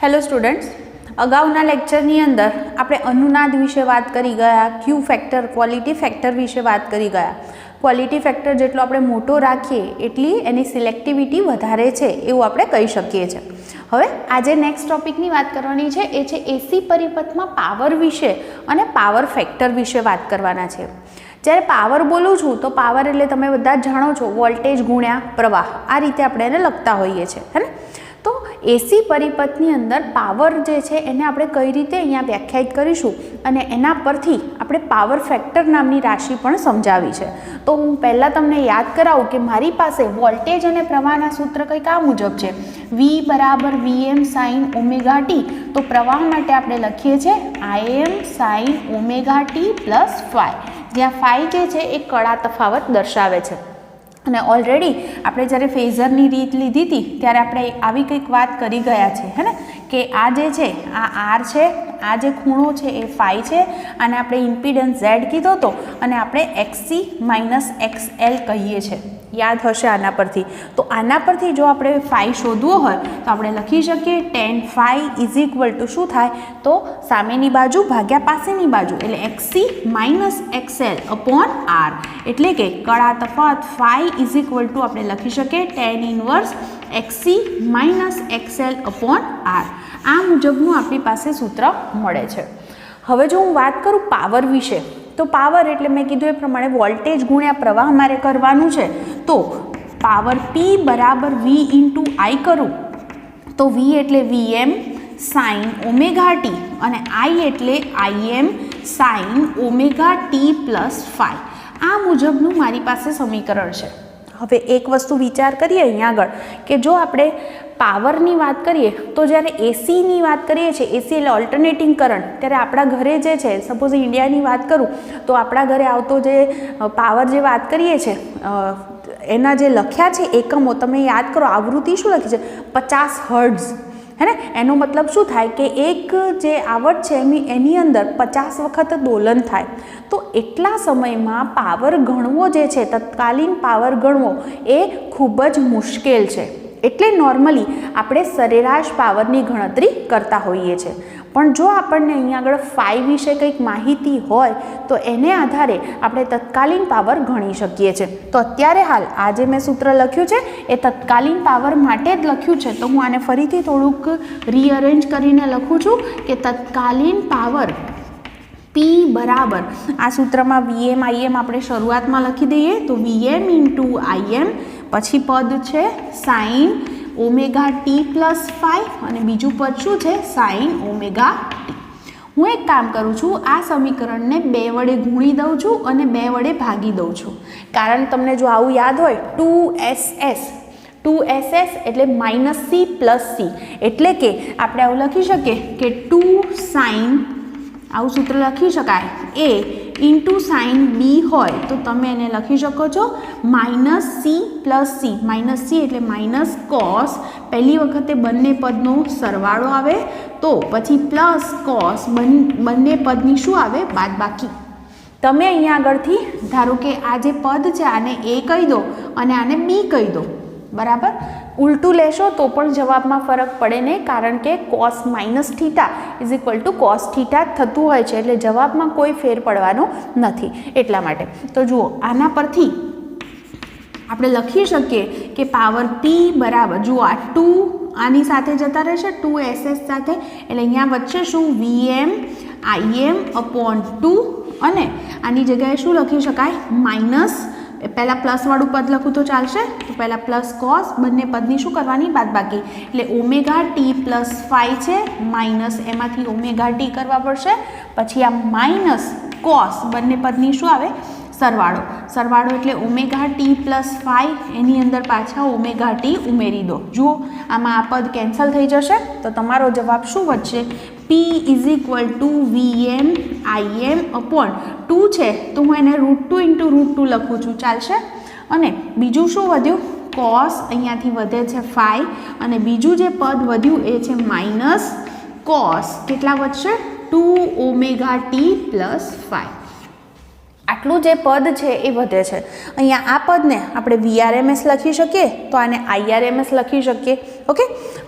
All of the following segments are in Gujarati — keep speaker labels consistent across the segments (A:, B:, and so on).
A: હેલો સ્ટુડન્ટ્સ, અગાઉના લેક્ચરની અંદર આપણે અનુનાદ વિશે વાત કરી ગયા, ક્યુ ફેક્ટર, ક્વોલિટી ફેક્ટર વિશે વાત કરી ગયા. ક્વોલિટી ફેક્ટર જેટલો આપણે મોટો રાખીએ એટલી એની સિલેક્ટિવિટી વધારે છે એવું આપણે કહી શકીએ છીએ. હવે આજે નેક્સ્ટ ટોપિકની વાત કરવાની છે એ છે એસી પરિપથમાં પાવર વિશે અને પાવર ફેક્ટર વિશે વાત કરવાના છે. જ્યારે પાવર બોલું છું તો પાવર એટલે તમે બધા જ જાણો છો વોલ્ટેજ ગુણ્યા પ્રવાહ, આ રીતે આપણે એને લખતા હોઈએ છીએ, હે ને. તો એસી પરિપથની અંદર પાવર જે છે એને આપણે કઈ રીતે અહીંયા વ્યાખ્યાયિત કરીશું અને એના પરથી આપણે પાવર ફેક્ટર નામની રાશિ પણ સમજાવી છે. તો હું પહેલાં તમને યાદ કરાવું કે મારી પાસે વોલ્ટેજ અને પ્રવાહના સૂત્ર કંઈક આ મુજબ છે, V બરાબર Vm સાઇન ઓમેગા ટી. તો પ્રવાહ માટે આપણે લખીએ છીએ Im sine omega t plus phi, જ્યાં ફાઈ જે છે એ કળા તફાવત દર્શાવે છે. અને ઓલરેડી આપણે જ્યારે ફેઝરની રીત લીધી હતી ત્યારે આપણે આવી કંઈક વાત કરી ગયા છે, હે ને, કે આ જે છે આ આર છે, આ જે ખૂણો છે એ ફાઈ છે, અને આપણે ઇમ્પિડન્સ ઝેડ કીધો હતો અને આપણે XC માઇનસ XL કહીએ છીએ, યાદ હશે આના પરથી. તો આના પરથી જો આપણે ફાઈ શોધવો હોય તો આપણે લખી શકીએ tan phi is equal to શું થાય, તો સામેની બાજુ ભાગ્યા પાસેની બાજુ, એટલે XC minus XL upon R, એટલે કે કળા તફાવત ફાઈ ઇઝ ઇક્વલ ટુ આપણે લખી શકીએ tan inverse XC minus XL upon R. આ મુજબનું આપણી પાસે સૂત્ર મળે છે. હવે જો હું વાત કરું પાવર વિશે, તો પાવર એટલે મેં કીધું એ પ્રમાણે વોલ્ટેજ ગુણ્યા પ્રવાહ મારે કરવાનું છે. તો પાવર P બરાબર V ઇન્ટુ I કરું તો V એટલે Vm સાઇન ઓમેગા ટી અને I એટલે Im sine omega t plus phi. આ મુજબનું મારી પાસે સમીકરણ છે. હવે એક વસ્તુ વિચાર કરીએ અહીંયા આગળ કે જો આપણે પાવરની વાત કરીએ તો જ્યારે એસીની વાત કરીએ છીએ, એસી એટલે ઓલ્ટરનેટિંગ કરંટ, ત્યારે આપણા ઘરે જે છે, સપોઝ ઇન્ડિયાની વાત કરું તો આપણા ઘરે આવતો જે પાવર જે વાત કરીએ છીએ એના જે લખ્યા છે એકમો, તમે યાદ કરો આવૃત્તિ શું લખી છે, 50 હર્ટ્ઝ, હે ને. એનો મતલબ શું થાય કે એક જે આવર્ત છે એની અંદર 50 વખત દોલન થાય. તો એટલા સમયમાં પાવર ગણવો જે છે, તત્કાલીન પાવર ગણવો એ ખૂબ જ મુશ્કેલ છે. એટલે નોર્મલી આપણે સરેરાશ પાવરની ગણતરી કરતા હોઈએ છીએ. પણ જો આપણને અહીંયા આગળ ફાઈ વિશે કંઈક માહિતી હોય તો એને આધારે આપણે તત્કાલીન પાવર ગણી શકીએ છીએ. તો અત્યારે હાલ આ જે મેં સૂત્ર લખ્યું છે એ તત્કાલીન પાવર માટે જ લખ્યું છે. તો હું આને ફરીથી થોડુંક રીઅરેન્જ કરીને લખું છું કે તત્કાલીન પાવર P બરાબર, આ સૂત્રમાં Vm Im આપણે શરૂઆતમાં લખી દઈએ તો Vm ઇન્ટુ Im, પછી પદ છે sine omega t plus phi અને બીજું પદ શું છે સાઇન ઓમેગા ટી. હું એક કામ કરું છું, આ સમીકરણને 2 વડે ગુણી દઉં છું અને 2 વડે ભાગી દઉં છું. કારણ તમને જો આવું યાદ હોય 2SS એટલે માઇનસ C પ્લસ C, એટલે કે આપણે આવું લખી શકીએ કે 2 સાઇન, આવું સૂત્ર લખી શકાય, A ઇન્ટુ સાઇન બી હોય તો તમે એને લખી શકો છો minus C plus C. Minus C એટલે માઇનસ કોસ, પહેલી વખતે બંને પદનો સરવાળો આવે તો પછી પ્લસ કોસ, બંને પદની શું આવે બાદબાકી. તમે અહીંયા આગળથી ધારો કે આ જે પદ છે આને A કહી દો અને આને B કહી દો, બરાબર. ઉલટું લેશો તો પણ જવાબમાં ફરક પડે નહીં, કારણ કે cos minus theta is equal two cos theta થતું હોય છે, એટલે જવાબમાં કોઈ ફેર પડવાનો નથી. એટલા માટે તો જુઓ આના પરથી આપણે લખી શકીએ કે પાવર P બરાબર, જુઓ આ 2 આની સાથે જતા રહેશે, 2SS સાથે, એટલે અહીંયા વચ્ચે શું Vm Im અપોન 2 અને આની જગ્યાએ શું લખી શકાય માઇનસ, પહેલાં પ્લસવાળું પદ લખું તો ચાલશે, તો પહેલાં પ્લસ કોસ, બંને પદની શું કરવાની બાદબાકી, એટલે ઓમેગા ટી પ્લસ ફાઈ છે, માઇનસ એમાંથી ઓમેગા ટી કરવા પડશે, પછી આ માઇનસ કોસ, બંને પદની શું આવે સરવાળો, સરવાળો એટલે ઓમેગા ટી પ્લસ ફાઈ, એની અંદર પાછા ઓમેગા ટી ઉમેરી દો. જુઓ આમાં આ પદ કેન્સલ થઈ જશે તો તમારો જવાબ શું વધશે, P is equal two Vm Im upon 2 છે તો હું એને √2 ઇન્ટુ √2 લખું છું, ચાલશે. અને બીજું શું વધ્યું, કોસ, અહીંયાથી વધે છે ફાઈ, અને બીજું જે પદ વધ્યું એ છે માઇનસ કોસ, કેટલા વધશે 2 ઓમેગા ટી પ્લસ ફાઈ. આટલું જે પદ છે એ વધે છે. અહીંયા આ પદને આપણે VRMS લખી શકીએ તો આને IRMS લખી શકીએ. ઓકે,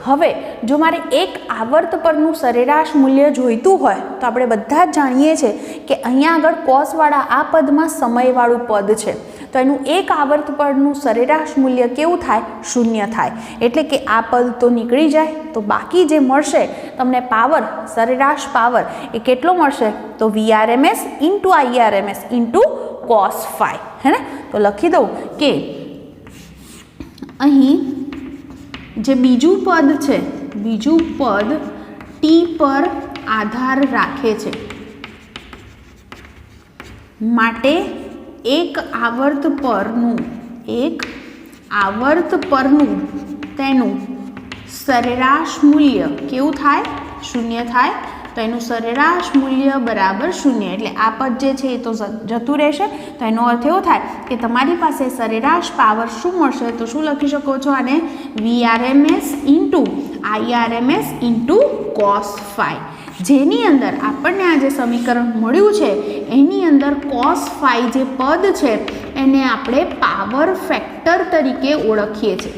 A: હવે જો મારે એક આવર્ત પરનું સરેરાશ મૂલ્ય જોઈતું હોય તો આપણે બધા જ જાણીએ છીએ કે અહીંયા આગળ કોસવાળા આ પદમાં સમયવાળું પદ છે, તો એનું એક આવર્ત પરનું સરેરાશ મૂલ્ય કેવું થાય? 0 થાય. એટલે કે આ પદ તો નીકળી જાય, તો બાકી જે મળશે તમને પાવર, સરેરાશ પાવર એ કેટલો મળશે? તો VRMS into IRMS into cos phi. હે ને? તો લખી દઉં કે અહીં જે બીજું પદ છે, બીજું પદ t પર આધાર રાખે છે, માટે એક આવર્ત પરનું તેનું સરેરાશ મૂલ્ય કેવું થાય? 0 થાય. તો એનું સરેરાશ મૂલ્ય બરાબર 0. એટલે આ પદ જે છે એ તો જતું રહેશે. તો એનો અર્થ એવો થાય કે તમારી પાસે સરેરાશ પાવર શું મળશે? તો શું લખી શકો છો આને? VRMS into IRMS into cos phi. જેની અંદર આપણને આ જે સમીકરણ મળ્યું છે એની અંદર cos phi જે પદ છે એને આપણે પાવર ફેક્ટર તરીકે ઓળખીએ છીએ.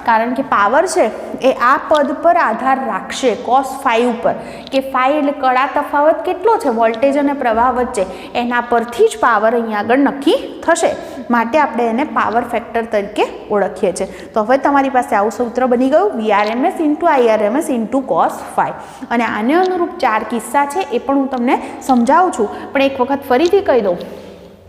A: કારણ કે પાવર છે એ આ પદ પર આધાર રાખશે, cos phi ઉપર, કે phi એટલે કડા તફાવત કેટલો છે વોલ્ટેજ અને પ્રવાહ વચ્ચે, એના પરથી જ પાવર અહીંયા આગળ નક્કી થશે. માટે આપણે એને પાવર ફેક્ટર તરીકે ઓળખીએ છીએ. તો હવે તમારી પાસે આવું સૂત્ર બની ગયું, VRMS into IRMS into cos phi. અને આને અનુરૂપ 4 કિસ્સા છે એ પણ હું તમને સમજાવું છું, પણ એક વખત ફરીથી કહી દઉં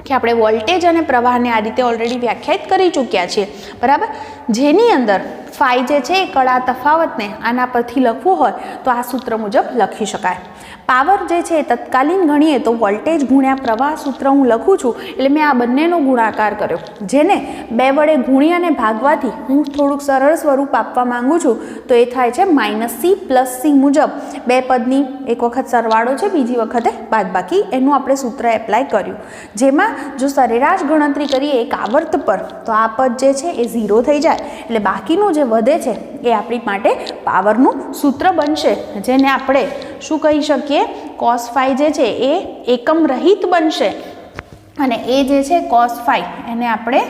A: કે આપણે વોલ્ટેજ અને પ્રવાહને આ રીતે ઓલરેડી વ્યાખ્યાયિત કરી ચૂક્યા છીએ, બરાબર. જેની અંદર phi જે છે એ કડા તફાવતને આના પરથી લખવું હોય તો આ સૂત્ર મુજબ લખી શકાય. પાવર જે છે એ તત્કાલીન ગણીએ તો વોલ્ટેજ ગુણ્યા પ્રવાહ સૂત્ર હું લખું છું, એટલે મેં આ બંનેનો ગુણાકાર કર્યો, જેને 2 વડે ગુણી અને ભાગવાથી હું થોડુંક સરળ સ્વરૂપ આપવા માંગુ છું. તો એ થાય છે -c + c મુજબ 2 પદની એક વખત સરવાળો છે, બીજી વખતે બાદબાકી, એનું આપણે સૂત્ર એપ્લાય કર્યું. જેમાં જો સરેરાશ ગણતરી કરીએ એક આવર્ત પર તો આ પદ જે છે એ 0 થઈ જાય. એટલે બાકીનું જે વધે છે એ આપણી માટે પાવરનું સૂત્ર બનશે, જેને આપણે શું કહી શકીએ? cos phi જે છે એ એકમ રહિત બનશે. અને એ જે છે cos phi એને આપણે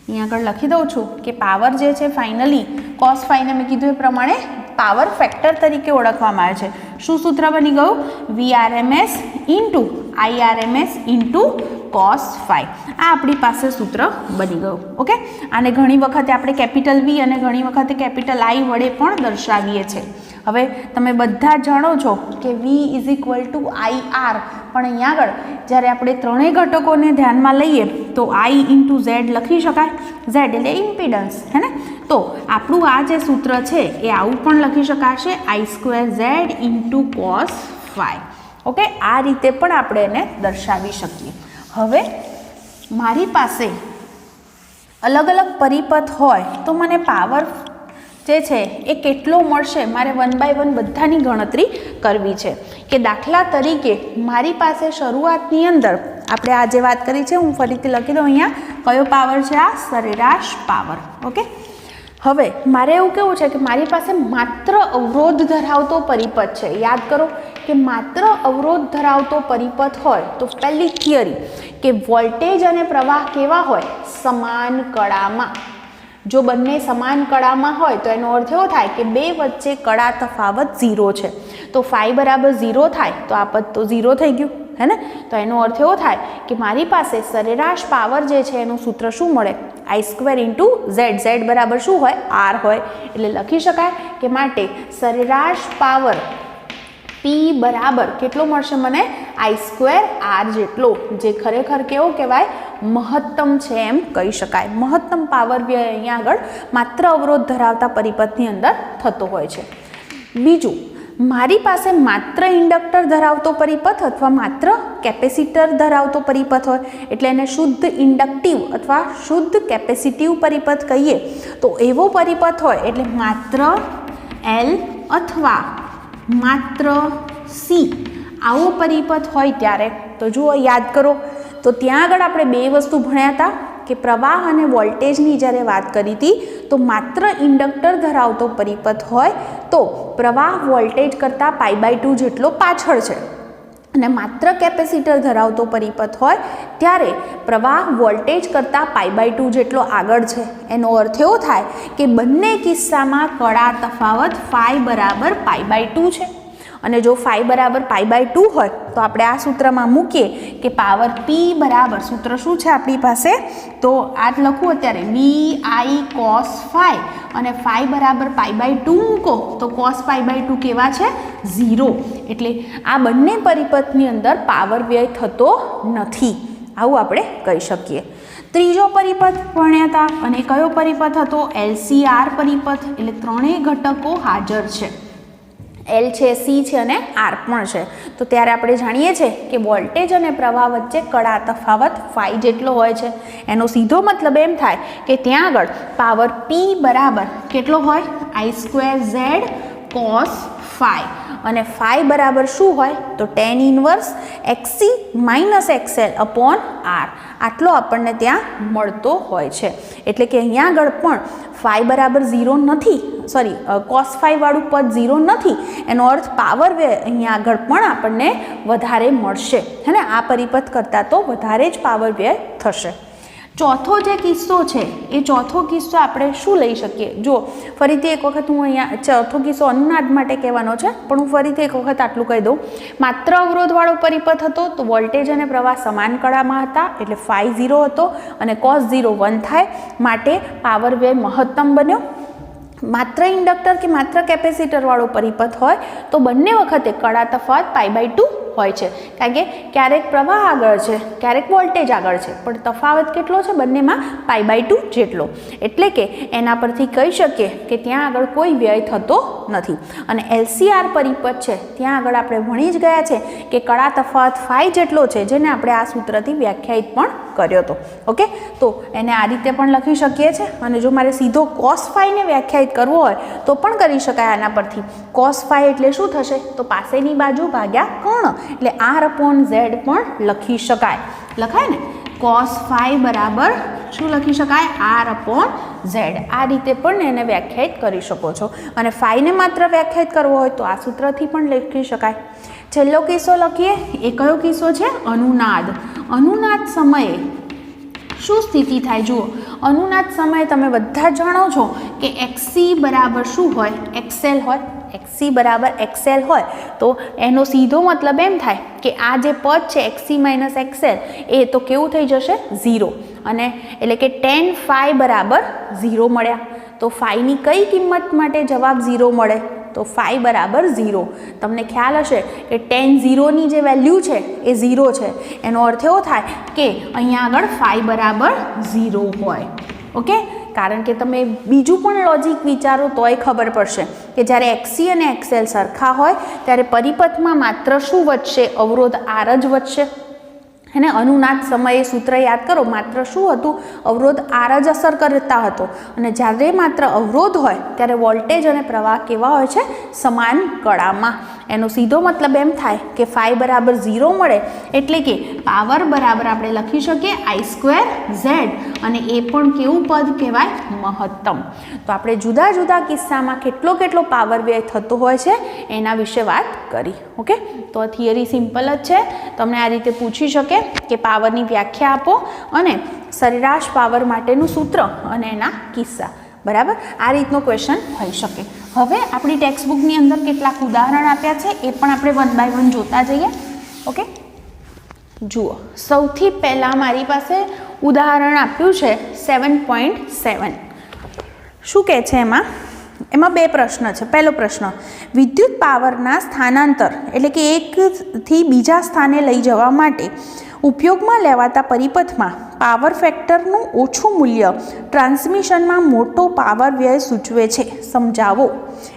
A: અહીંયા આગળ લખી દઉં છું કે પાવર જે છે ફાઇનલી cos phi ને મેં કીધું એ પ્રમાણે પાવર ફેક્ટર તરીકે ઓળખવામાં આવે છે. શું સૂત્ર બની ગયું? VRMS into IRMS into cos phi. આ આપણી પાસે સૂત્ર બની ગયું. ઓકે, આને ઘણી વખતે આપણે કેપિટલ V અને ઘણી વખતે કેપિટલ I વડે પણ દર્શાવીએ છીએ. હવે તમે બધા જાણો છો કે V = IR, પણ અહીંયા આગળ જ્યારે આપણે ત્રણેય ઘટકોને ધ્યાનમાં લઈએ તો I ઇન્ટુ Z લખી શકાય. Z એટલે ઇમ્પિડન્સ, હે ને? તો આપણું આ જે સૂત્ર છે એ આવું પણ લખી શકાશે, I2Z into cos phi. Okay, આ રીતે પણ આપણે એને દર્શાવી શકીએ. હવે મારી પાસે અલગ અલગ પરિપથ હોય તો મને પાવર જે છે એ કેટલો મળશે, મારે 1 બાય 1 બધાની ગણતરી કરવી છે. કે દાખલા તરીકે મારી પાસે શરૂઆતની અંદર આપણે આજે વાત કરી છે, હું ફરીથી લખી દઉં અહીંયા કયો પાવર છે? આ સરેરાશ પાવર. ઓકે, હવે મારે એવું કેવું છે કે મારી પાસે માત્ર અવરોધ ધરાવતો પરિપથ છે. યાદ કરો કે માત્ર અવરોધ ધરાવતો પરિપથ હોય તો પહેલી થિયરી કે વોલ્ટેજ અને પ્રવાહ કેવા હોય? સમાન કળામાં. જો બંને સમાન કળામાં હોય તો એનો અર્થ એવો થાય કે બે વચ્ચે કળા તફાવત 0 છે. તો phi બરાબર 0 થાય તો આ પદ તો 0 થઈ ગયું, હે ને? તો એનો અર્થ એવો થાય કે મારી પાસે સરેરાશ પાવર જે છે એનું સૂત્ર શું મળે? I2 into Z. Z બરાબર શું હોય? R હોય. એટલે લખી શકાય કે માટે સરેરાશ પાવર P બરાબર કેટલો મળશે મને? I2R જેટલો, જે ખરેખર કેવો કહેવાય? મહત્તમ છે એમ કહી શકાય. મહત્તમ પાવર વ્યય અહીંયા આગળ માત્ર અવરોધ ધરાવતા પરિપથની અંદર થતો હોય છે. બીજું, મારી પાસે માત્ર ઇન્ડક્ટર ધરાવતો પરિપથ અથવા માત્ર કેપેસિટર ધરાવતો પરિપથ હોય એટલે એને શુદ્ધ ઇન્ડક્ટિવ અથવા શુદ્ધ કેપેસિટિવ પરિપથ કહીએ. તો એવો પરિપથ હોય એટલે માત્ર L અથવા માત્ર C આવો પરિપથ હોય ત્યારે તો જુઓ, યાદ કરો તો ત્યાં આગળ આપણે બે વસ્તુ ભણ્યા હતા કે પ્રવાહ અને વોલ્ટેજની જ્યારે વાત કરી હતી તો માત્ર ઇન્ડક્ટર ધરાવતો પરિપથ હોય તો પ્રવાહ વોલ્ટેજ કરતાં π/2 જેટલો પાછળ છે. અને માત્ર કેપેસિટર ધરાવતો પરિપથ હોય ત્યારે પ્રવાહ વોલ્ટેજ કરતાં π/2 જેટલો આગળ છે. એનો અર્થ એવો થાય કે બંને કિસ્સામાં કળા તફાવત φ બરાબર π/2 છે. અને જો φ બરાબર π/2 હોય તો આપણે આ સૂત્રમાં મૂકીએ કે પાવર p બરાબર, સૂત્ર શું છે આપણી પાસે, તો આ જ લખું અત્યારે, vi cos φ, અને φ બરાબર π/2 મૂકો તો cos π/2 કેવા છે? 0. એટલે આ બંને પરિપથની અંદર પાવર વ્યય થતો નથી, આવું આપણે કહી શકીએ. ત્રીજો પરિપથ ભણ્યા હતા, અને કયો પરિપથ હતો? LCR પરિપથ. એટલે ત્રણેય ઘટકો હાજર છે, L છે, C છે અને R પણ છે. તો ત્યારે આપણે જાણીએ છીએ કે વોલ્ટેજ અને પ્રવાહ વચ્ચે કળા તફાવત φ જેટલો હોય છે. એનો સીધો મતલબ એમ થાય કે ત્યાં આગળ પાવર P બરાબર કેટલો હોય? I² cos φ. અને φ બરાબર શું હોય? તો tan inverse XC - XL upon R. આટલો આપણને ત્યાં મળતો હોય છે. એટલે કે અહીંયા આગળ પણ φ બરાબર 0 નથી, સોરી cos φ વાળું પદ 0 નથી. એનો અર્થ પાવર વ્યય અહીંયા આગળ પણ આપણને વધારે મળશે, હે ને? આ પરિપથ કરતાં તો વધારે જ પાવર વ્યય થશે. ચોથો જે કિસ્સો છે એ ચોથો કિસ્સો આપણે શું લઈ શકીએ? જો ફરીથી એક વખત હું અહીંયા ચોથો કિસ્સો અનુનાદ માટે કહેવાનો છે, પણ હું ફરીથી એક વખત આટલું કહી દઉં. માત્ર અવરોધવાળો પરિપથ હતો તો વોલ્ટેજ અને પ્રવાહ સમાન કળામાં હતા, એટલે φ 0 હતો અને cos 0 1 થાય, માટે પાવર વ્યય મહત્તમ બન્યો. માત્ર ઇન્ડક્ટર કે માત્ર કેપેસિટર વાળો પરિપથ હોય તો બંને વખતે કળા તફાવત π/2 હોય છે, કારણ કે ક્યારેક પ્રવાહ આગળ છે, ક્યારેક વોલ્ટેજ આગળ છે, પણ તફાવત કેટલો છે બંનેમાં? π/2 જેટલો. એટલે કે એના પરથી કહી શકીએ કે ત્યાં આગળ કોઈ વ્યય થતો નથી. અને LCR પરિપથ છે ત્યાં આગળ આપણે ભણી જ ગયા છે કે કળા તફાવત φ જેટલો છે, જેને આપણે આ સૂત્રથી વ્યાખ્યાયિત પણ કર્યો હતો. ઓકે, તો એને આ રીતે પણ લખી શકીએ છીએ. અને જો મારે સીધો cos φ ને વ્યાખ્યાયિત કરવો હોય તો પણ કરી શકાય આના પરથી. cos φ એટલે શું થશે? તો પાસેની બાજુ ભાગ્યા કર્ણ, એટલે R/Z પણ લખી શકાય. લખાય ને? cos φ બરાબર શું લખી શકાય? R/Z. આ રીતે પણ એને વ્યાખ્યાયિત કરી શકો છો. અને φ ને માત્ર વ્યાખ્યાયિત કરવો હોય તો આ સૂત્રથી પણ લખી શકાય. છેલ્લો કિસ્સો લખીએ. એ કયો કિસ્સો છે? અનુનાદ. અનુનાદ સમયે શું સ્થિતિ થાય? જુઓ, અનુનાદ સમયે તમે બધા જાણો છો કે XC બરાબર શું હોય? XL હોય. XC બરાબર XL હોય તો એનો સીધો મતલબ એમ થાય કે આ જે પદ છે XC - XL એ તો કેવું થઈ જશે? 0. અને એટલે કે tan φ બરાબર 0 મળ્યા. તો φની કઈ કિંમત માટે જવાબ 0 મળે? તો φ બરાબર 0. તમને ખ્યાલ હશે કે tan 0ની જે વેલ્યુ છે એ 0 છે. એનો અર્થ એવો થાય કે અહીંયા આગળ φ બરાબર 0 હોય. ઓકે, કારણ કે તમે બીજું પણ લોજિક વિચારો તોય ખબર પડશે કે જ્યારે XC અને XL સરખા હોય ત્યારે પરિપથમાં માત્ર શું વધશે? અવરોધ R જ વધશે. એને અનુનાદ સમયે સૂત્ર યાદ કરો, માત્ર શું હતું? અવરોધ R જ અસર કરતા હતો. અને જ્યારે માત્ર અવરોધ હોય ત્યારે વોલ્ટેજ અને પ્રવાહ કેવા હોય છે? સમાન કળામાં. એનો સીધો મતલબ એમ થાય કે φ બરાબર 0 મળે, એટલે કે પાવર બરાબર આપણે લખી શકીએ I²Z, અને એ પણ કેવું પદ કહેવાય? મહત્તમ. તો આપણે જુદા જુદા કિસ્સામાં કેટલો પાવર વ્યય થતો હોય છે એના વિશે વાત કરી. ઓકે, તો આ થિયરી સિમ્પલ જ છે. તમને આ રીતે પૂછી શકે કે પાવરની વ્યાખ્યા આપો અને સરેરાશ પાવર માટેનું સૂત્ર અને એના કિસ્સા. બરાબર, આ રીતનો ક્વેશ્ચન થઈ શકે. હવે આપણી ટેક્સ્ટ બુકની અંદર કેટલાક ઉદાહરણ આપ્યા છે એ પણ આપણે 1 બાય 1 જોતા જઈએ. ઓકે, જુઓ, સૌથી પહેલાં મારી પાસે ઉદાહરણ આપ્યું છે 7.7. શું કહે છે એમાં? એમાં બે પ્રશ્ન છે. પહેલો પ્રશ્ન, વિદ્યુત પાવરના સ્થાનાંતર એટલે કે એકથી બીજા સ્થાને લઈ જવા માટે ઉપયોગમાં લેવાતા પરિપથમાં પાવર ફેક્ટરનું ઓછું મૂલ્ય ટ્રાન્સમિશનમાં મોટો પાવર વ્યય સૂચવે છે, સમજાવો.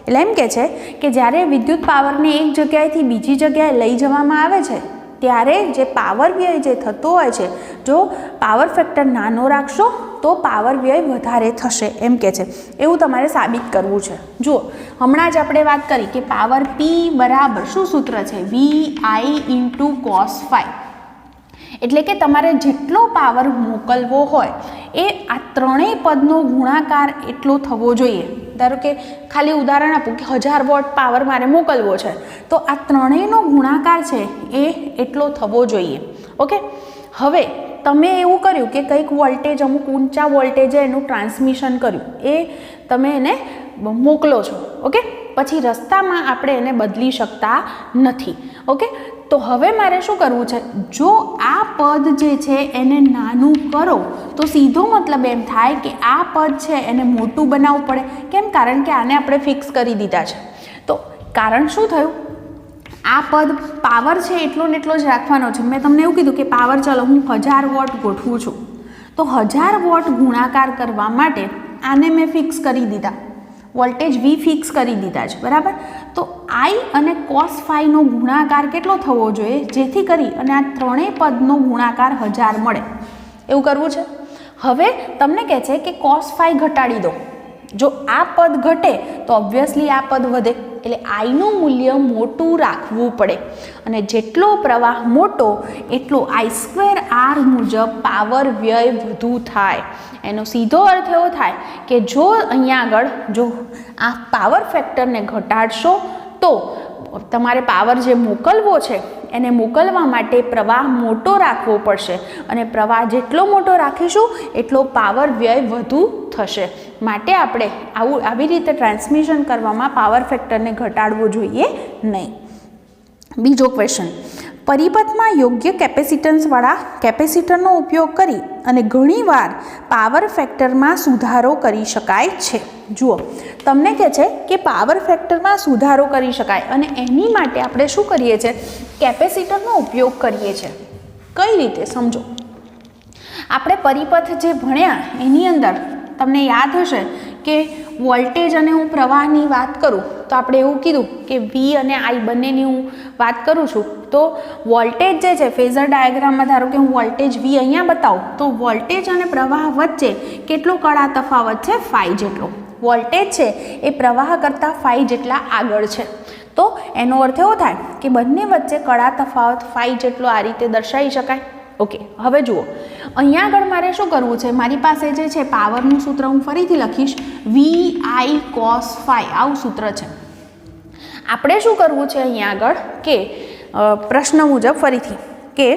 A: એટલે એમ કહે છે કે જ્યારે વિદ્યુત પાવરને એક જગ્યાએથી બીજી જગ્યાએ લઈ જવામાં આવે છે ત્યારે જે પાવર વ્યય જે થતો હોય છે, જો પાવર ફેક્ટર નાનો રાખશો તો પાવર વ્યય વધારે થશે, એમ કહે છે. એવું તમારે સાબિત કરવું છે. જુઓ, હમણાં જ આપણે વાત કરી કે પાવર P બરાબર શું સૂત્ર છે? VI × cos φ. એટલે કે તમારે જેટલો પાવર મોકલવો હોય એ આ ત્રણેય પદનો ગુણાકાર એટલો થવો જોઈએ. ધારો કે ખાલી ઉદાહરણ આપું કે 1000 વોટ પાવર મારે મોકલવો છે, તો આ ત્રણેયનો ગુણાકાર છે એ એટલો થવો જોઈએ. ઓકે, હવે તમે એવું કર્યું કે કંઈક વોલ્ટેજ, અમુક ઊંચા વોલ્ટેજે એનું ટ્રાન્સમિશન કર્યું, એ તમે એને મોકલો છો. ઓકે, પછી રસ્તામાં આપણે એને બદલી શકતા નથી. ઓકે, તો હવે મારે શું કરવું છે, જો આ પદ જે છે એને નાનું કરો તો સીધો મતલબ એમ થાય કે આ પદ છે એને મોટું બનાવવું પડે. કેમ? કારણ કે આને આપણે ફિક્સ કરી દીધા છે. તો કારણ શું થયું, આ પદ પાવર છે એટલો ને એટલો જ રાખવાનો છે. મેં તમને એવું કીધું કે પાવર, ચલો હું 1000 વોટ ગોઠવું છું, તો 1000 વોટ ગુણાકાર કરવા માટે આને મેં ફિક્સ કરી દીધા, વોલ્ટેજ V ફિક્સ કરી દીધા છે, બરાબર. તો I અને cos phi નો ગુણાકાર કેટલો થવો જોઈએ, જેથી કરી અને આ ત્રણેય પદનો ગુણાકાર 1000 મળે. એવું કરવું છે. હવે તમને કહે છે કે cos phi ઘટાડી દો. જો આ પદ ઘટે તો ઓબ્વિયસલી આ પદ વધે, એટલે આઈનું મૂલ્ય મોટું રાખવું પડે. અને જેટલો પ્રવાહ મોટો એટલો I²R મુજબ પાવર વ્યય વધુ થાય. એનો સીધો અર્થ એવો થાય કે જો અહીંયા આગળ જો આ પાવર ફેક્ટરને ઘટાડશો તો તમારે પાવર જે મોકલવો છે એને મોકલવા માટે પ્રવાહ મોટો રાખવો પડશે, અને પ્રવાહ જેટલો મોટો રાખીશું એટલો પાવર વ્યય વધુ થશે. માટે આપણે આવી રીતે ટ્રાન્સમિશન કરવામાં પાવર ફેક્ટરને ઘટાડવો જોઈએ નહીં. બીજો ક્વેશ્ચન, પરિપથમાં યોગ્ય કેપેસિટન્સવાળા કેપેસિટરનો ઉપયોગ કરી અને ઘણીવાર પાવર ફેક્ટરમાં સુધારો કરી શકાય છે. જુઓ, તમને કહે છે કે પાવર ફેક્ટરમાં સુધારો કરી શકાય, અને એની માટે આપણે શું કરીએ છીએ, કેપેસિટરનો ઉપયોગ કરીએ છીએ. કઈ રીતે સમજો. આપણે પરિપથ જે ભણ્યા એની અંદર તમને યાદ હશે કે વોલ્ટેજ અને હું પ્રવાહની વાત કરું તો આપણે એવું કીધું કે V અને I બંનેની હું વાત કરું છું, તો વોલ્ટેજ જે છે ફેઝર ડાયાગ્રામમાં ધારો કે હું વોલ્ટેજ V અહીંયા બતાવું તો વોલ્ટેજ અને પ્રવાહ વચ્ચે કેટલો કળા તફાવત છે, phi જેટલો. વોલ્ટેજ છે એ પ્રવાહ કરતાં phi જેટલા આગળ છે. તો એનો અર્થ એવો થાય કે બંને વચ્ચે કળા તફાવત phi જેટલો આ રીતે દર્શાવી શકાય. ઓકે, હવે જુઓ અહીંયા આગળ મારે શું કરવું છે, મારી પાસે જે છે પાવરનું સૂત્ર હું ફરીથી લખીશ, VI cos phi, આવું સૂત્ર છે. આપણે શું કરવું છે અહીંયા આગળ કે પ્રશ્ન મુજબ ફરીથી કે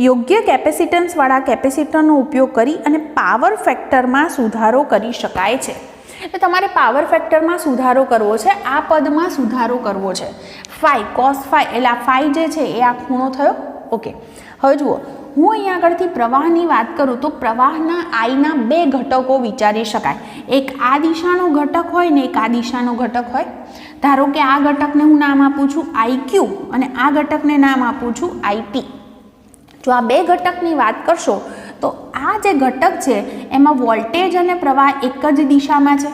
A: યોગ્ય કેપેસિટન્સવાળા કેપેસિટરનો ઉપયોગ કરી અને પાવર ફેક્ટરમાં સુધારો કરી શકાય છે. એટલે તમારે પાવર ફેક્ટરમાં સુધારો કરવો છે, આ પદમાં સુધારો કરવો છે. phi cos phi, એટલે આ phi જે છે એ આ ખૂણો થયો. ઓકે, હવે જુઓ હું અહીંયા આગળથી પ્રવાહની વાત કરું તો પ્રવાહના આઈના બે ઘટકો વિચારી શકાય. એક આ દિશાનો ઘટક હોય ને એક આ દિશાનો ઘટક હોય. ધારો કે આ ઘટકને હું નામ આપું છું IQ અને આ ઘટકને નામ આપું છું IP. જો આ બે ઘટકની વાત કરશો તો આ જે ઘટક છે એમાં વોલ્ટેજ અને પ્રવાહ એક જ દિશામાં છે.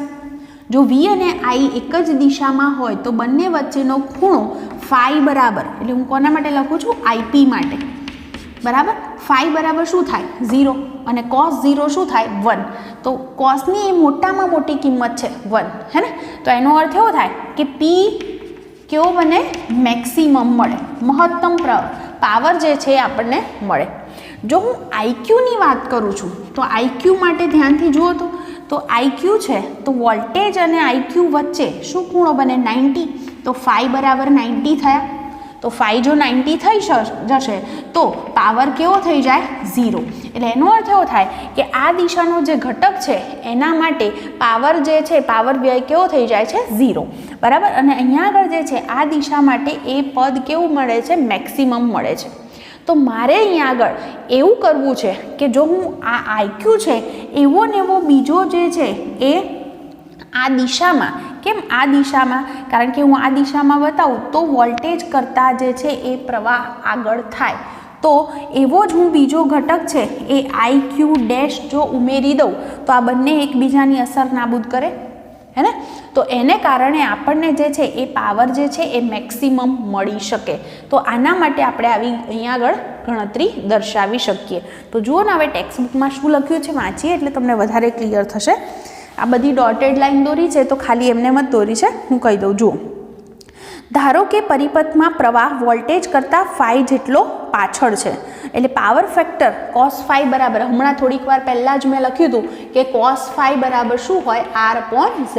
A: જો V અને I એક જ દિશામાં હોય તો બંને વચ્ચેનો ખૂણો phi બરાબર, એટલે હું કોના માટે લખું છું, IP માટે, બરાબર. phi બરાબર શું થાય, 0, અને cos 0 શું થાય, 1. તો cosની એ મોટામાં મોટી કિંમત છે 1, હે ને. તો એનો અર્થ એવો થાય કે P કેવો બને, મેક્સિમમ મળે, મહત્તમ પાવર જે છે એ આપણને મળે. જો હું IQની વાત કરું છું તો IQ માટે ધ્યાનથી જુઓ તો IQ છે તો વોલ્ટેજ અને IQ વચ્ચે શું ખૂણો બને, 90. તો phi બરાબર 90 થયા. તો phi જો 90 થઈ જશે તો પાવર કેવો થઈ જાય, 0. એટલે એનો અર્થ એવો થાય કે આ દિશાનો જે ઘટક છે એના માટે પાવર જે છે, પાવર વ્યય કેવો થઈ જાય છે, 0, બરાબર. અને અહીંયા આગળ જે છે આ દિશા માટે એ પદ કેવું મળે છે, મેક્સિમમ મળે છે. તો મારે અહીંયા આગળ એવું કરવું છે કે જો હું આ IQ છે એવો ને એવો બીજો જે છે એ આ દિશામાં, કેમ આ દિશામાં, કારણ કે હું આ દિશામાં બતાવું તો વોલ્ટેજ કરતાં જે છે એ પ્રવાહ આગળ થાય. તો એવો જ હું બીજો ઘટક છે એ IQ ડેશ જો ઉમેરી દઉં તો આ બંને એકબીજાની અસર નાબૂદ કરે, હે ને. તો એને કારણે આપણને જે છે એ પાવર જે છે એ મેક્સિમમ મળી શકે. તો આના માટે આપણે આવી અહીંયા આગળ ગણતરી દર્શાવી શકીએ. તો જુઓ ને હવે ટેક્સ્ટબુકમાં શું લખ્યું છે, વાંચીએ એટલે તમને વધારે ક્લિયર થશે. આ બધી ડોટેડ લાઈન દોરી છે તો ખાલી એમને જ દોરી છે, હું કહી દઉં. જુઓ, ધારો કે પરિપથમાં પ્રવાહ વોલ્ટેજ કરતાં phi જેટલો પાછળ છે, એટલે પાવર ફેક્ટર cos phi બરાબર હમણાં થોડીક વાર પહેલાં જ મેં લખ્યું હતું કે cos phi બરાબર શું હોય R/Z.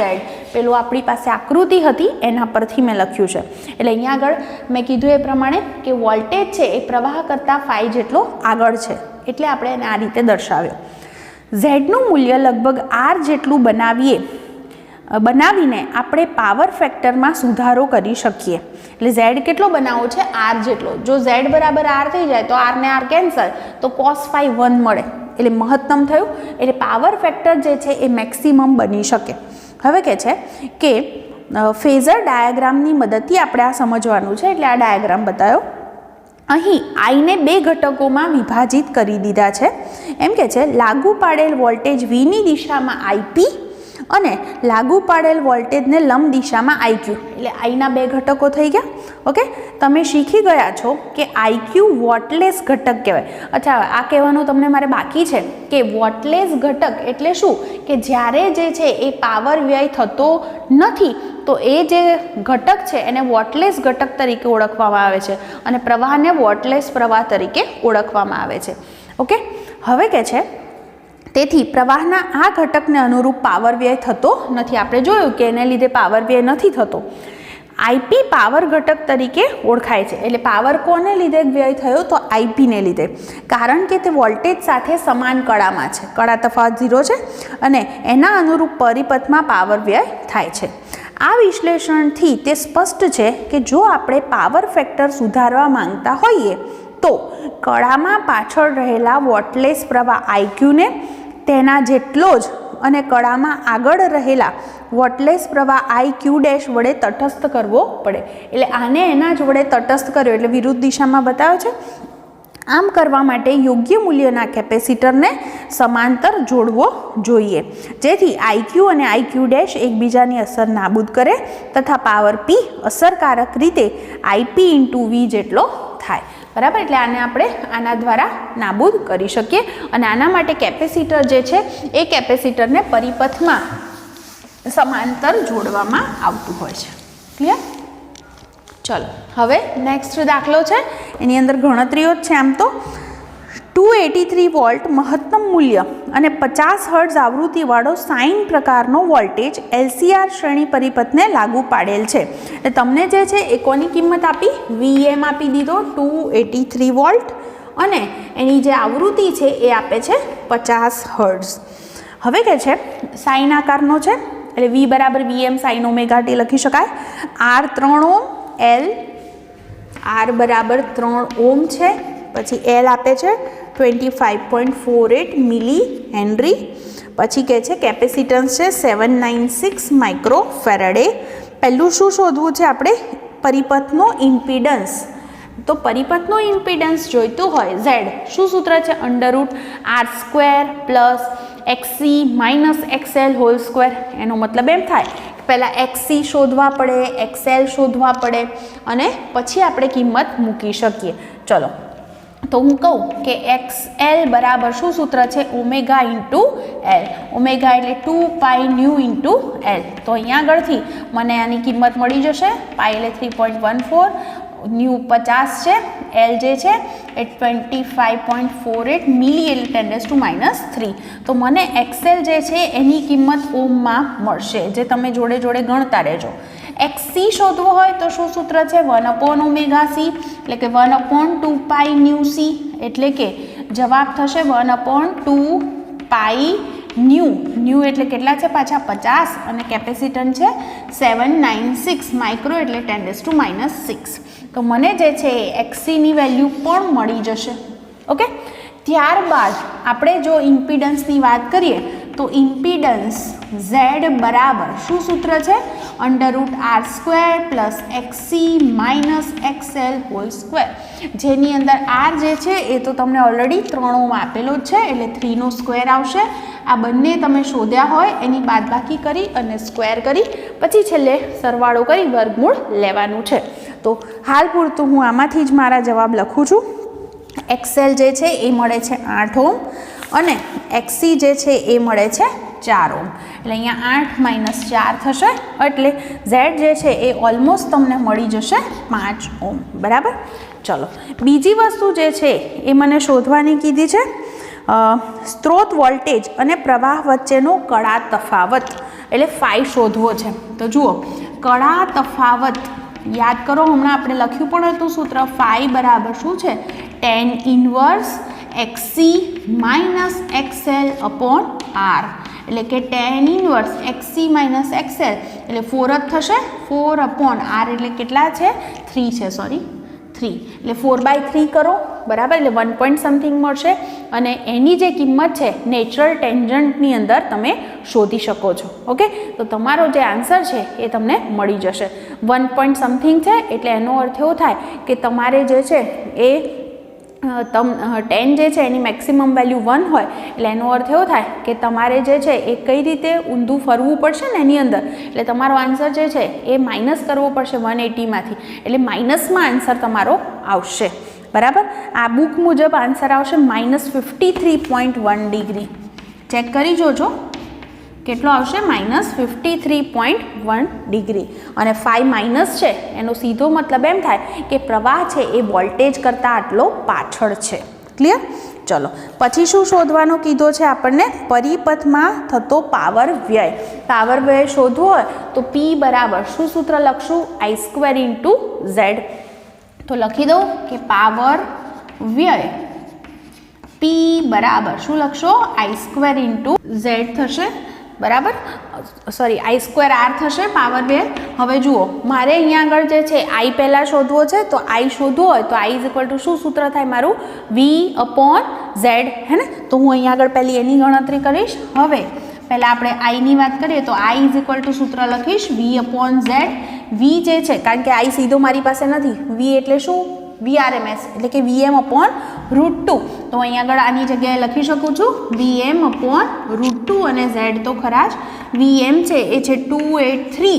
A: પેલું આપણી પાસે આકૃતિ હતી એના પરથી મેં લખ્યું છે. એટલે અહીંયા આગળ મેં કીધું એ પ્રમાણે કે વોલ્ટેજ છે એ પ્રવાહ કરતાં phi જેટલો આગળ છે, એટલે આપણે એને આ રીતે દર્શાવ્યો. ઝેડનું મૂલ્ય લગભગ R જેટલું બનાવીને આપણે પાવર ફેક્ટરમાં સુધારો કરી શકીએ. એટલે ઝેડ કેટલો બનાવવો છે? R જેટલો. જો ઝેડ બરાબર R થઈ જાય તો R ને R કેન્સલ, તો cos phi 1 મળે, એટલે મહત્તમ થયું. એટલે પાવર ફેક્ટર જે છે એ મેક્સિમમ બની શકે. હવે કહે છે કે ફેઝર ડાયાગ્રામની મદદથી આપણે આ સમજવાનું છે, એટલે આ ડાયાગ્રામ બતાવ્યો. અહીં આઈને બે ઘટકોમાં વિભાજિત કરી દીધા છે. એમ કે છે લાગુ પાડેલ વોલ્ટેજ Vની દિશામાં IP અને લાગુ પાડેલ વોલ્ટેજને લંબ દિશામાં IQ. એટલે આઈના બે ઘટકો થઈ ગયા. ઓકે, તમે શીખી ગયા છો કે IQ વોટલેસ ઘટક કહેવાય. અચ્છા, આ કહેવાનું તમને મારે બાકી છે કે વોટલેસ ઘટક એટલે શું, કે જ્યારે જે છે એ પાવર વ્યય થતો નથી તો એ જે ઘટક છે એને વોટલેસ ઘટક તરીકે ઓળખવામાં આવે છે અને પ્રવાહને વોટલેસ પ્રવાહ તરીકે ઓળખવામાં આવે છે. ઓકે, હવે કે છે તેથી પ્રવાહના આ ઘટકને અનુરૂપ પાવર વ્યય થતો નથી. આપણે જોયું કે એને લીધે પાવર વ્યય નથી થતો. IP પાવર ઘટક તરીકે ઓળખાય છે. એટલે પાવર કોને લીધે વ્યય થયો? તો IP ને લીધે, કારણ કે તે વોલ્ટેજ સાથે સમાન કળામાં છે. કળા તફાવત 0 છે અને એના અનુરૂપ પરિપથમાં પાવર વ્યય થાય છે. આ વિશ્લેષણથી તે સ્પષ્ટ છે કે જો આપણે પાવર ફેક્ટર સુધારવા માંગતા હોઈએ તો કળામાં પાછળ રહેલા વોટલેસ પ્રવાહ IQ ને તેના જેટલો જ અને કળામાં આગળ રહેલા વોટલેસ પ્રવાહ IQ' વડે તટસ્થ કરવો પડે. એટલે આને એના જ વડે તટસ્થ કર્યો, એટલે વિરુદ્ધ દિશામાં બતાવ્યો છે. આમ કરવા માટે યોગ્ય મૂલ્યના કેપેસિટરને સમાંતર જોડવો જોઈએ, જેથી IQ અને IQ' એકબીજાની અસર નાબૂદ કરે તથા પાવર P અસરકારક રીતે IP × V જેટલો થાય. બરાબર, એટલે આને આપણે આના દ્વારા નાબૂદ કરી શકીએ અને આના માટે કેપેસિટર જે છે એ કેપેસિટરને પરિપથમાં સમાંતર જોડવામાં આવતું હોય છે. ક્લિયર? ચલો, હવે નેક્સ્ટ દાખલો છે, એની અંદર ગણતરીઓ જ છે. આમ તો 283 વોલ્ટ મહત્તમ મૂલ્ય અને 50 હર્ટ્ઝ આવૃત્તિવાળો સાઇન પ્રકારનો વોલ્ટેજ LCR શ્રેણી પરિપથને લાગુ પાડેલ છે. એટલે તમને જે છે એ કોની કિંમત આપી? VM આપી દીધો 283 વોલ્ટ અને એની જે આવૃત્તિ છે એ આપે છે 50 હર્ટ્ઝ. હવે કે છે સાઇન આકારનો છે, એટલે V બરાબર VM sin ωt લખી શકાય. R 3 ઓહ્મ, L R બરાબર 3 ઓહ્મ છે, પછી L આપે છે 25.48 મિલી હેનરી. પછી કહે છે કેપેસિટન્સ છે 796 માઇક્રોફેરેડે. પહેલું શું શોધવું છે આપણે? પરિપથનો ઇમ્પિડન્સ. તો પરિપથનો ઇમ્પિડન્સ જોઈતું હોય Z, શું સૂત્ર છે? √R² + XC - XL whole square. એનો મતલબ એમ થાય પહેલાં XC શોધવા પડે, XL શોધવા પડે અને પછી આપણે કિંમત મૂકી શકીએ. ચલો, તો હું કહું કે XL બરાબર શું સૂત્ર છે? Omega × L. ઓમેગા એટલે 2πν × L. તો અહીંયા આગળથી મને આની કિંમત મળી જશે. પાઈ એટલે 3.14, ન્યૂ 50 છે, L જે છે એ 25.48 મિલી એટલે 10⁻³ તો મને XL જે છે એની કિંમત ઓહ્મમાં મળશે, જે તમે જોડે જોડે ગણતા રહેજો. XC શોધવો હોય તો શું સૂત્ર છે? 1/ωc એટલે કે 1/2πνc, એટલે કે જવાબ થશે 1/2πν. ન્યૂ એટલે કેટલા છે પાછા? 50 અને કેપેસિટન્સ છે 796 માઇક્રો એટલે 10⁻⁶. તો મને જે છે એ XCની વેલ્યુ પણ મળી જશે. ઓકે, ત્યારબાદ આપણે જો ઇમ્પિડન્સની વાત કરીએ તો ઇમ્પિડન્સ Z બરાબર શું સૂત્ર છે? √R² + XC - XL whole square. જેની અંદર R જે છે એ તો તમને ઓલરેડી 3 ઓહ્મ આપેલો જ છે, એટલે 3નો સ્ક્વેર આવશે. આ બંને તમે શોધ્યા હોય એની બાદબાકી કરી અને સ્ક્વેર કરી પછી છેલ્લે સરવાળો કરી વર્ગમૂળ લેવાનું છે. તો હાલ પૂરતું હું આમાંથી જ મારા જવાબ લખું છું. XL જે છે એ મળે છે 8 ઓહ્મ અને XC જે છે એ મળે છે 4 ઓહ્મ. એટલે અહીંયા 8 - 4 થશે, એટલે Z જે છે એ ઓલમોસ્ટ તમને મળી જશે 5 ઓહ્મ. બરાબર, ચલો બીજી વસ્તુ જે છે એ મને શોધવાની કીધી છે સ્ત્રોત વોલ્ટેજ અને પ્રવાહ વચ્ચેનો કળા તફાવત એટલે ફાઈ શોધવો છે. તો જુઓ કળા તફાવત યાદ કરો, હમણાં આપણે લખ્યું પણ હતું સૂત્ર, ફાઈ બરાબર શું છે tan inverse XC minus XL upon R, એટલે કે tan inverse XC minus XL એટલે 4 જ થશે, 4 અપોન R એટલે કેટલા છે 3 છે, સોરી 3 એટલે 4/3 કરો બરાબર, એટલે 1 પોઈન્ટ સમથિંગ મળશે અને એની જે કિંમત છે નેચરલ ટેન્જન્ટની અંદર તમે શોધી શકો છો. ઓકે, તો તમારો જે આન્સર છે એ તમને મળી જશે. 1 પોઈન્ટ સમથિંગ છે એટલે એનો અર્થ એવો થાય કે તમારે જે છે એ 10 જે છે એની મેક્સિમમ વેલ્યુ 1 હોય એટલે એનો અર્થ એવો થાય કે તમારે જે છે એ કઈ રીતે ઊંધું ફરવું પડશે ને એની અંદર, એટલે તમારો આન્સર જે છે એ માઇનસ કરવો પડશે 180માંથી, એટલે માઇનસમાં આન્સર તમારો આવશે બરાબર. આ બુક મુજબ આન્સર આવશે -53.1 ડિગ્રી. ચેક કરી જોજો કેટલો આવશે, -53.1 ડિગ્રી. અને 5 માઇનસ છે એનો સીધો મતલબ એમ થાય કે પ્રવાહ છે એ વોલ્ટેજ કરતાં આટલો પાછળ છે. ક્લિયર? ચલો પછી શું શોધવાનો કીધો છે આપણને, પરિપથમાં થતો પાવર વ્યય. પાવર વ્યય શોધવો હોય તો P બરાબર શું સૂત્ર લખશું, I² × Z. તો લખી દઉં કે પાવર વ્યય P બરાબર શું લખશો, I² × Z થશે બરાબર, સોરી I² R થશે પાવર વ્યય. હવે જુઓ મારે અહીંયા આગળ જે છે I પહેલાં શોધવો છે, તો I શોધવો હોય તો I શું સૂત્ર થાય મારું, V/Z હે ને. તો હું અહીંયા આગળ પહેલી એની ગણતરી કરીશ. હવે પહેલાં આપણે આઈની વાત કરીએ તો I સૂત્ર લખીશ V/Z. V જે છે કારણ કે I સીધો મારી પાસે નથી, V એટલે શું VRMS એટલે કે Vm/√2. તો અહીંયા આગળ આની જગ્યાએ લખી શકું છું Vm/√2 અને Z તો ખરા જ, Vm છે એ છે 283,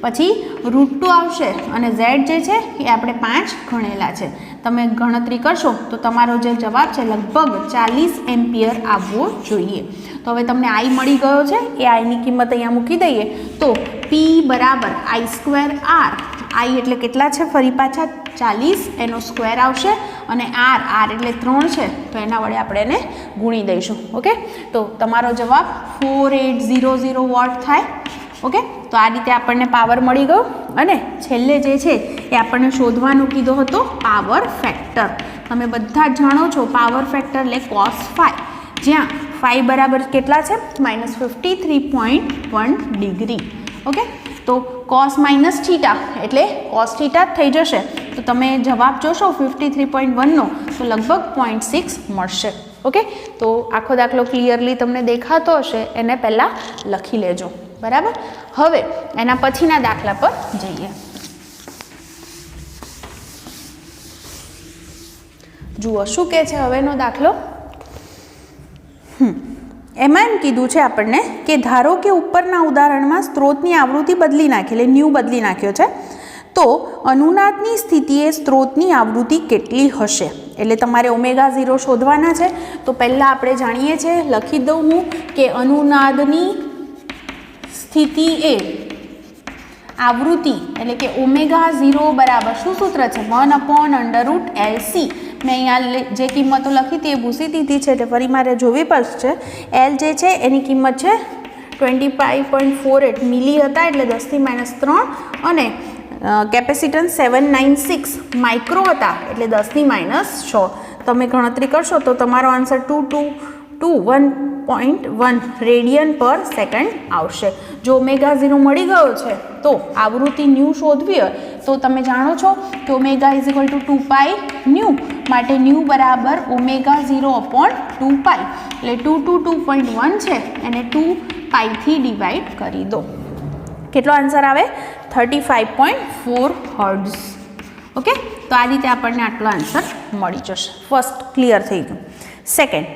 A: પછી √2 આવશે અને Z જે છે એ આપણે 5 ગણેલા છે. તમે ગણતરી કરશો તો તમારો જે જવાબ છે લગભગ 40 એમ્પિયર આવવો જોઈએ. તો હવે તમને I મળી ગયો છે, એ Iની કિંમત અહીંયા મૂકી દઈએ તો P બરાબર I² R. I એટલે કેટલા છે ફરી પાછા 40, એનો સ્ક્વેર આવશે અને R એટલે 3 છે તો એના વડે આપણે એને ગુણી દઈશું. ઓકે, તો તમારો જવાબ 4800 વોટ થાય. ઓકે, તો આ રીતે આપણને પાવર મળી ગયો. અને છેલ્લે જે છે એ આપણને શોધવાનું કીધો હતો પાવર ફેક્ટર. તમે બધા જ જાણો છો પાવર ફેક્ટર એટલે cos phi, જ્યાં phi બરાબર કેટલા છે -53.1 ડિગ્રી. ઓકે, તો cos માઇનસ થીટા એટલે cos થીટા થઈ જશે. તો તમે જવાબ જોશો 53.1નો તો લગભગ 0.6 મળશે. ઓકે, તો આખો દાખલો ક્લિયરલી તમને દેખાતો હશે, એને પહેલાં લખી લેજો બરાબર. હવે એના પછીના દાખલા પર જઈએ. જુઓ શું કહે છે હવેનો દાખલો. એમાં એમ કીધું છે આપણને કે ધારો કે ઉપરના ઉદાહરણમાં સ્ત્રોતની આવૃત્તિ બદલી નાખી, એટલે ન્યૂ બદલી નાખ્યો છે, તો અનુનાદની સ્થિતિએ સ્ત્રોતની આવૃત્તિ કેટલી હશે. એટલે તમારે ω0 શોધવાના છે. તો પહેલાં આપણે જાણીએ છીએ, લખી દઉં હું કે અનુનાદની સ્થિતિએ આવૃત્તિ એટલે કે ω0 બરાબર શું સૂત્ર છે 1/√LC. મેં અહીંયા જે કિંમતો લખી હતી એ ભૂસી દીધી છે એટલે ફરી મારે જોવી પડશે. L જે છે એની કિંમત છે 25.48 મિલી હતા એટલે 10⁻³ અને કેપેસિટન્સ 796 માઇક્રો હતા એટલે 10⁻6. તમે ગણતરી કરશો તો તમારો આન્સર 1.1 રેડિયન પર સેકન્ડ આવશે. જો ω0 મળી ગયો છે તો આવૃત્તિ ન્યૂ શોધવી હોય તો તમે જાણો છો કે ω = 2π ન્યૂ, માટે ન્યૂ બરાબર ω0/2π એટલે 222.1 છે એને 2π થી ડિવાઈડ કરી દો. કેટલો આન્સર આવે 35.4 હર્ટ્ઝ. ઓકે, તો આ રીતે આપણને આટલો આન્સર મળી જશે. ફર્સ્ટ ક્લિયર થઈ ગયું. સેકન્ડ,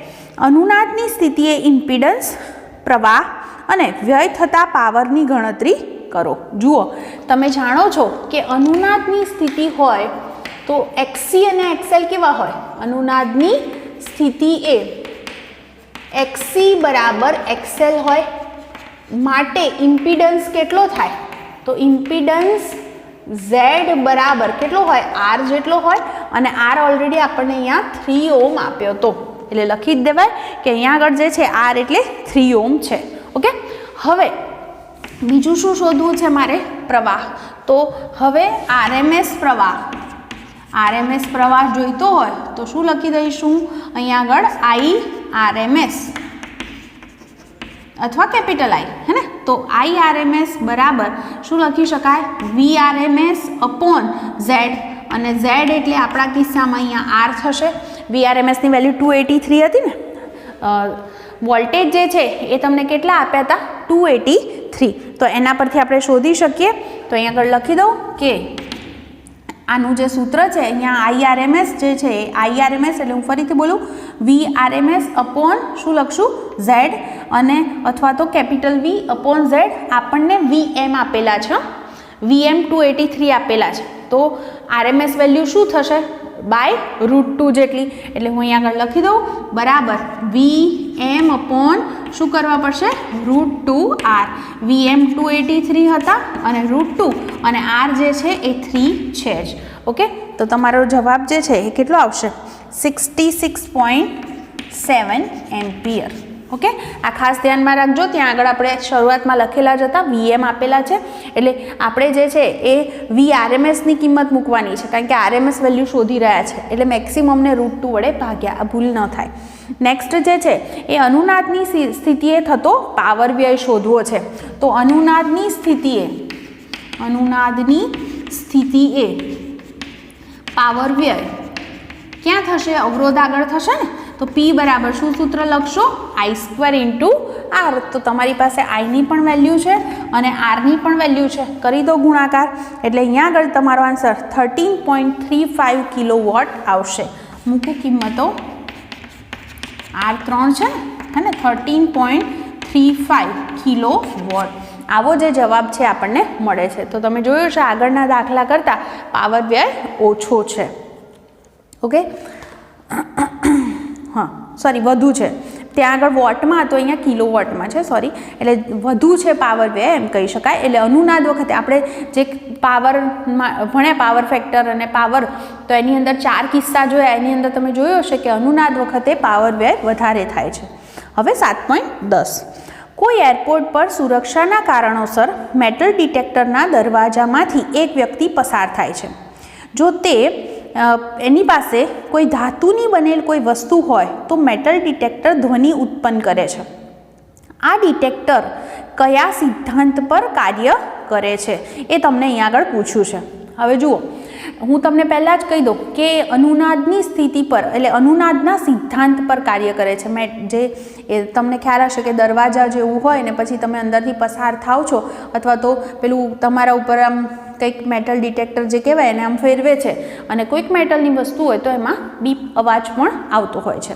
A: અનુનાદની સ્થિતિએ ઇમ્પિડન્સ, પ્રવાહ અને વ્યય થતા પાવરની ગણતરી કરો. જુઓ તમે જાણો છો કે અનુનાદની સ્થિતિ હોય તો XC અને XL કેવા હોય. અનુનાદની સ્થિતિ એ XC બરાબર XL હોય, માટે ઇમ્પિડન્સ કેટલો થાય તો ઇમ્પિડન્સ Z બરાબર કેટલો હોય R જેટલો હોય અને R ઓલરેડી આપણને અહીંયા 3 ઓહ્મ આપ્યો હતો એટલે લખી જ દેવાય કે અહીંયા આગળ જે છે R એટલે 3 ઓહ્મ છે. ઓકે, હવે બીજું શું શોધવું છે મારે? પ્રવાહ. તો હવે RMS પ્રવાહ જોઈતો હોય તો શું લખી દઈશું અહીંયા આગળ IRMS અથવા કેપિટલ I, હે ને? તો IRMS બરાબર શું લખી શકાય? VRMS અપોન Z, અને Z એટલે આપણા કિસ્સામાં અહીંયા R થશે. VRMSની વેલ્યુ 283 હતી ને. વોલ્ટેજ જે છે એ તમને કેટલા આપ્યા હતા? 283. તો એના પરથી આપણે શોધી શકીએ. તો અહીંયા આગળ લખી દઉં કે આનું જે સૂત્ર છે અહીંયા IRMS જે છે IRMS એટલે હું ફરીથી બોલું VRMS અપોન શું લખશું? Z, અને અથવા તો કેપિટલ V અપોન Z. આપણને VM આપેલા છે, VM 283 આપેલા છે. તો RMS વેલ્યુ શું થશે? બાય √2 જેટલી. એટલે હું અહીંયા આગળ લખી દઉં બરાબર VM અપોન શું કરવા પડશે? √2R. VM 283 હતા અને √2 અને R જે છે એ 3 છે જ. ઓકે, તો તમારો જવાબ જે છે એ કેટલો આવશે? 66.7 એમ્પિયર. ઓકે, આ ખાસ ધ્યાનમાં રાખજો. ત્યાં આગળ આપણે શરૂઆતમાં લખેલા જ હતા, VM આપેલા છે એટલે આપણે જે છે એ VRMSની કિંમત મૂકવાની છે, કારણ કે RMS વેલ્યુ શોધી રહ્યા છે એટલે મેક્સિમમને √2 વડે ભાગ્યા, આ ભૂલ ન થાય. નેક્સ્ટ જે છે એ અનુનાદની સ્થિતિએ થતો પાવર વ્યય શોધવો છે. તો અનુનાદની સ્થિતિએ પાવર વ્યય ક્યાં થશે? અવરોધ આગળ થશે ને. તો P બરાબર શું સૂત્ર લખશો? I² × R. તો તમારી પાસે I ની પણ વેલ્યુ છે અને R ની પણ વેલ્યુ છે. કરી દો ગુણાકાર એટલે અહીંયા આગળ તમારો આન્સર 13.35 કિલોવોટ આવશે. મૂકું કિંમતો. R 3 છે હે ને, 13.35 કિલોવોટ. આવો જે જવાબ છે આપણને મળે છે. તો તમે જોયું છે આગળના દાખલા કરતાં પાવર વ્યય ઓછો છે. ઓકે, હા સોરી વધુ છે. ત્યાં આગળ વોટમાં હતો, અહીંયા કિલોવોટમાં છે, સોરી. એટલે વધુ છે પાવર વ્યય એમ કહી શકાય. એટલે અનુનાદ વખતે આપણે જે પાવરમાં ભણ્યા પાવર ફેક્ટર અને પાવર, તો એની અંદર 4 કિસ્સા જોયા. એની અંદર તમે જોયું હશે કે અનુનાદ વખતે પાવર વ્યય વધારે થાય છે. હવે 7.10 કોઈ એરપોર્ટ પર સુરક્ષાના કારણોસર મેટલ ડિટેક્ટરના દરવાજામાંથી એક વ્યક્તિ પસાર થાય છે. જો તે એની પાસે કોઈ ધાતુની બનેલ કોઈ વસ્તુ હોય તો મેટલ ડિટેક્ટર ધ્વનિ ઉત્પન્ન કરે છે. આ ડિટેક્ટર કયા સિદ્ધાંત પર કાર્ય કરે છે એ તમને અહીંયા આગળ પૂછ્યું છે. હવે જુઓ, હું તમને પહેલાં જ કહી દઉં કે અનુનાદની સ્થિતિ પર એટલે અનુનાદના સિદ્ધાંત પર કાર્ય કરે છે. જે એ તમને ખ્યાલ હશે કે દરવાજા જેવું હોય ને પછી તમે અંદરથી પસાર થાવ છો અથવા તો પેલું તમારા ઉપર આમ કંઈક મેટલ ડિટેક્ટર જે કહેવાય એને આમ ફેરવે છે અને કોઈક મેટલની વસ્તુ હોય તો એમાં બીપ અવાજ પણ આવતો હોય છે.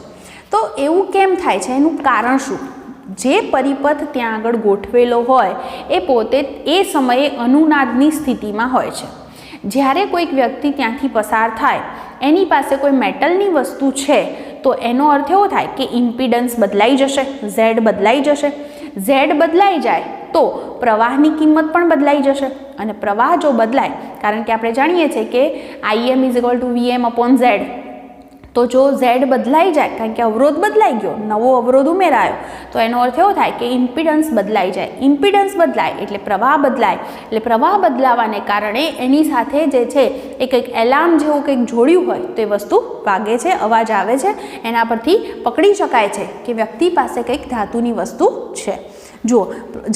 A: તો એવું કેમ થાય છે? એનું કારણ શું? જે પરિપથ ત્યાં આગળ ગોઠવેલો હોય એ પોતે એ સમયે અનુનાદની સ્થિતિમાં હોય છે. જ્યારે કોઈક વ્યક્તિ ત્યાંથી પસાર થાય, એની પાસે કોઈ મેટલની વસ્તુ છે તો એનો અર્થ એવો થાય કે ઇમ્પિડન્સ બદલાઈ જશે, Z બદલાઈ જશે. Z બદલાઈ જાય તો પ્રવાહની કિંમત પણ બદલાઈ જશે અને પ્રવાહ જો બદલાય, કારણ કે આપણે જાણીએ છીએ કે IM = VM/Z. તો જો Z બદલાઈ જાય, કારણ કે અવરોધ બદલાઈ ગયો, નવો અવરોધ ઉમેરાયો, તો એનો અર્થ એવો થાય કે ઇમ્પિડન્સ બદલાઈ જાય. ઇમ્પિડન્સ બદલાય એટલે પ્રવાહ બદલાય. એટલે પ્રવાહ બદલાવાને કારણે એની સાથે જે છે એ કંઈક એલાર્મ જેવું કંઈક જોડ્યું હોય તો એ વસ્તુ વાગે છે, અવાજ આવે છે. એના પરથી પકડી શકાય છે કે વ્યક્તિ પાસે કંઈક ધાતુની વસ્તુ છે. જુઓ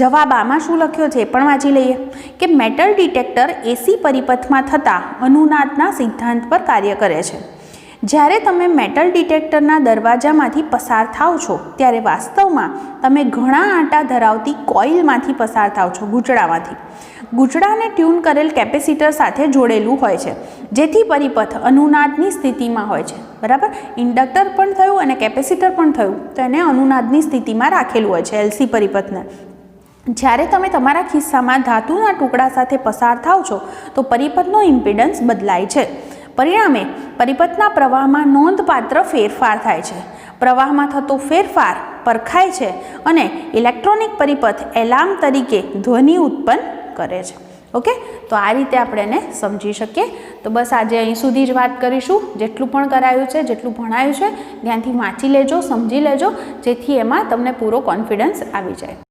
A: જવાબ આમાં શું લખ્યો છે એ પણ વાંચી લઈએ કે મેટલ ડિટેક્ટર AC પરિપથમાં થતા અનુનાદના સિદ્ધાંત પર કાર્ય કરે છે. જ્યારે તમે મેટલ ડિટેક્ટરના દરવાજામાંથી પસાર થાવ છો ત્યારે વાસ્તવમાં તમે ઘણા આંટા ધરાવતી કોઇલમાંથી પસાર થાવ છો, ગૂંચળામાંથી. ગૂંચળાને ટ્યુન કરેલ કેપેસિટર સાથે જોડેલું હોય છે જેથી પરિપથ અનુનાદની સ્થિતિમાં હોય છે. બરાબર, ઇન્ડક્ટર પણ થયું અને કેપેસિટર પણ થયું તો એને અનુનાદની સ્થિતિમાં રાખેલું હોય છે LC પરિપથને. જ્યારે તમે તમારા ખિસ્સામાં ધાતુના ટુકડા સાથે પસાર થાવ છો તો પરિપથનો ઇમ્પિડન્સ બદલાય છે. પરિણામે પરિપથના પ્રવાહમાં નોંધપાત્ર ફેરફાર થાય છે. પ્રવાહમાં થતો ફેરફાર પરખાય છે અને ઇલેક્ટ્રોનિક પરિપથ એલાર્મ તરીકે ધ્વનિ ઉત્પન્ન કરે છે. ઓકે, તો આ રીતે આપણે એને સમજી શકીએ. તો બસ આજે અહીં સુધી જ વાત કરીશું. જેટલું પણ કરાયું છે, જેટલું ભણાયું છે, ધ્યાનથી વાંચી લેજો, સમજી લેજો, જેથી એમાં તમને પૂરો કોન્ફિડન્સ આવી જાય.